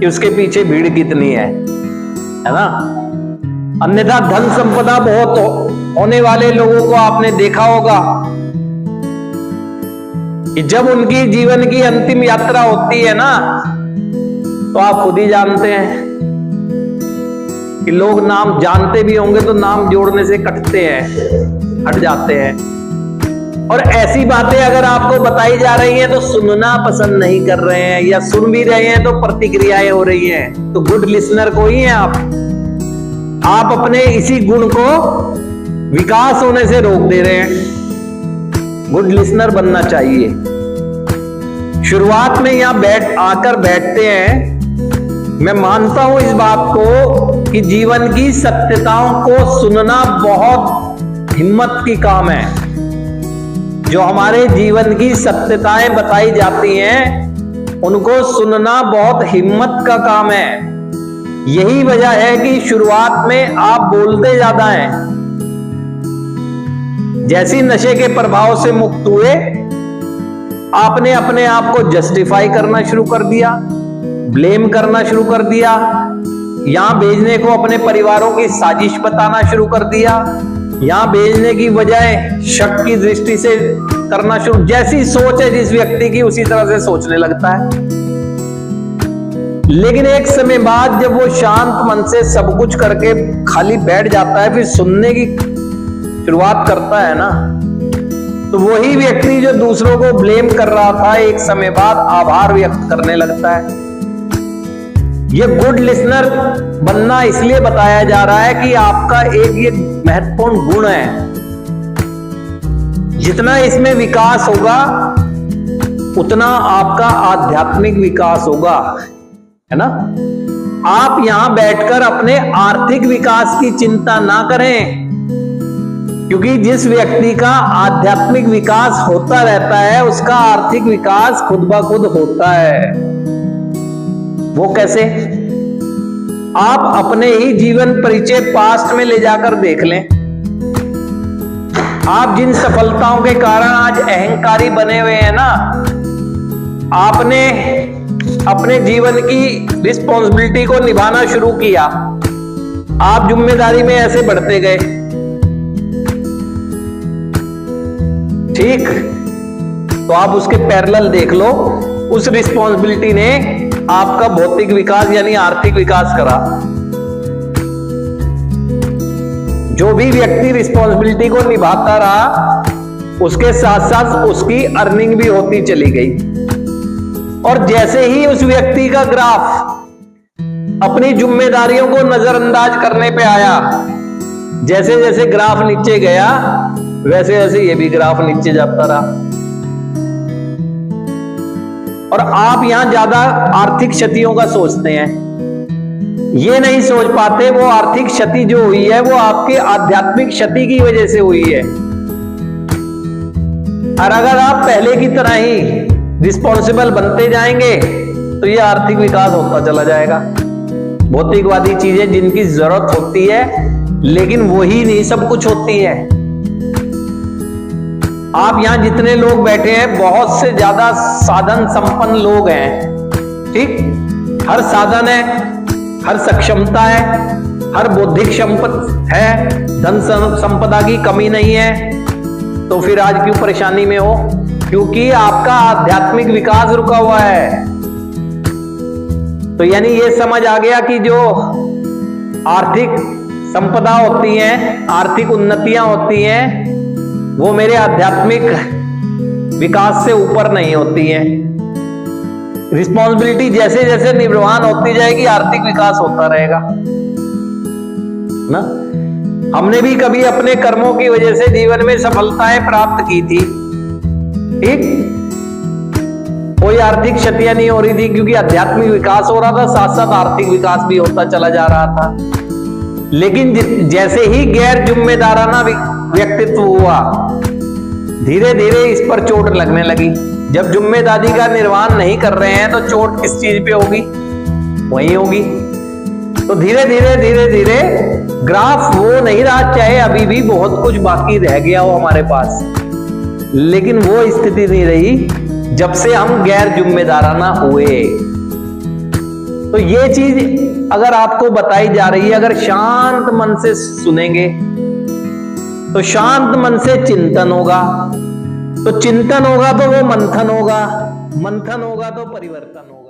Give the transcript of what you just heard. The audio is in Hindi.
कि उसके पीछे भीड़ कितनी है ना। अन्यथा धन संपदा बहुत होने वाले लोगों को आपने देखा होगा कि जब उनकी जीवन की अंतिम यात्रा होती है ना, तो आप खुद ही जानते हैं कि लोग नाम जानते भी होंगे तो नाम जोड़ने से कटते हैं, हट जाते हैं। और ऐसी बातें अगर आपको बताई जा रही हैं तो सुनना पसंद नहीं कर रहे हैं, या सुन भी रहे हैं तो प्रतिक्रियाएं हो रही हैं। तो गुड लिसनर को ही हैं आप अपने इसी गुण को विकास होने से रोक दे रहे हैं। गुड लिसनर बनना चाहिए। शुरुआत में यहां आकर बैठते हैं, मैं मानता हूं इस बात को कि जीवन की सत्यताओं को सुनना बहुत हिम्मत की काम है। जो हमारे जीवन की सत्यताएं बताई जाती हैं उनको सुनना बहुत हिम्मत का काम है। यही वजह है कि शुरुआत में आप बोलते ज्यादा हैं। जैसी नशे के प्रभाव से मुक्त हुए, आपने अपने आप को जस्टिफाई करना शुरू कर दिया, ब्लेम करना शुरू कर दिया, यहां भेजने को अपने परिवारों की साजिश बताना शुरू कर दिया, यहां भेजने की बजाय शक की दृष्टि से करना शुरू। जैसी सोच है जिस व्यक्ति की, उसी तरह से सोचने लगता है। लेकिन एक समय बाद जब वो शांत मन से सब कुछ करके खाली बैठ जाता है, फिर सुनने की शुरुआत करता है ना, तो वही व्यक्ति जो दूसरों को ब्लेम कर रहा था, एक समय बाद आभार व्यक्त करने लगता है। ये गुड लिसनर बनना इसलिए बताया जा रहा है कि आपका एक ये महत्वपूर्ण गुण है। जितना इसमें विकास होगा उतना आपका आध्यात्मिक विकास होगा, है ना। आप यहां बैठकर अपने आर्थिक विकास की चिंता ना करें, क्योंकि जिस व्यक्ति का आध्यात्मिक विकास होता रहता है उसका आर्थिक विकास खुद ब खुद होता है। वो कैसे? आप अपने ही जीवन परिचय पास्ट में ले जाकर देख लें। आप जिन सफलताओं के कारण आज अहंकारी बने हुए हैं ना, आपने अपने जीवन की रिस्पॉन्सिबिलिटी को निभाना शुरू किया, आप जिम्मेदारी में ऐसे बढ़ते गए, ठीक। तो आप उसके पैरेलल देख लो, उस रिस्पॉन्सिबिलिटी ने आपका भौतिक विकास यानी आर्थिक विकास करा। जो भी व्यक्ति रिस्पॉन्सिबिलिटी को निभाता रहा, उसके साथ साथ उसकी अर्निंग भी होती चली गई। और जैसे ही उस व्यक्ति का ग्राफ अपनी जिम्मेदारियों को नजरअंदाज करने पे आया, जैसे जैसे ग्राफ नीचे गया वैसे वैसे ये भी ग्राफ नीचे जाता रहा। और आप यहां ज्यादा आर्थिक क्षतियों का सोचते हैं, ये नहीं सोच पाते वो आर्थिक क्षति जो हुई है वो आपके आध्यात्मिक क्षति की वजह से हुई है। और अगर आप पहले की तरह ही रिस्पॉन्सिबल बनते जाएंगे तो ये आर्थिक विकास होता चला जाएगा। भौतिकवादी चीजें जिनकी जरूरत होती है लेकिन वही नहीं सब कुछ होती है। आप यहां जितने लोग बैठे हैं बहुत से ज्यादा साधन संपन्न लोग हैं, ठीक। हर साधन है, हर सक्षमता है, हर बौद्धिक संपत्ति है, धन संपदा की कमी नहीं है। तो फिर आज क्यों परेशानी में हो? क्योंकि आपका आध्यात्मिक विकास रुका हुआ है। तो यानी ये समझ आ गया कि जो आर्थिक संपदा होती है, आर्थिक उन्नतियां होती हैं, वो मेरे आध्यात्मिक विकास से ऊपर नहीं होती हैं। रिस्पॉन्सिबिलिटी जैसे जैसे निर्वहन होती जाएगी आर्थिक विकास होता रहेगा ना। हमने भी कभी अपने कर्मों की वजह से जीवन में सफलताएं प्राप्त की थी, ठीक। कोई आर्थिक क्षतियां नहीं हो रही थी क्योंकि आध्यात्मिक विकास हो रहा था, साथ साथ आर्थिक विकास भी होता चला जा रहा था। लेकिन जैसे ही गैर जिम्मेदाराना व्यक्तित्व हुआ, धीरे धीरे इस पर चोट लगने लगी। जब जिम्मेदारी का निर्वहन नहीं कर रहे हैं तो चोट किस चीज पे होगी? वही होगी। तो धीरे धीरे धीरे धीरे ग्राफ वो नहीं रहा, चाहे अभी भी बहुत कुछ बाकी रह गया हो हमारे पास, लेकिन वो स्थिति नहीं रही जब से हम गैर जिम्मेदाराना हुए। तो ये चीज अगर आपको बताई जा रही है, अगर शांत मन से सुनेंगे तो शांत मन से चिंतन होगा, तो चिंतन होगा तो वो मंथन होगा, मंथन होगा तो परिवर्तन होगा।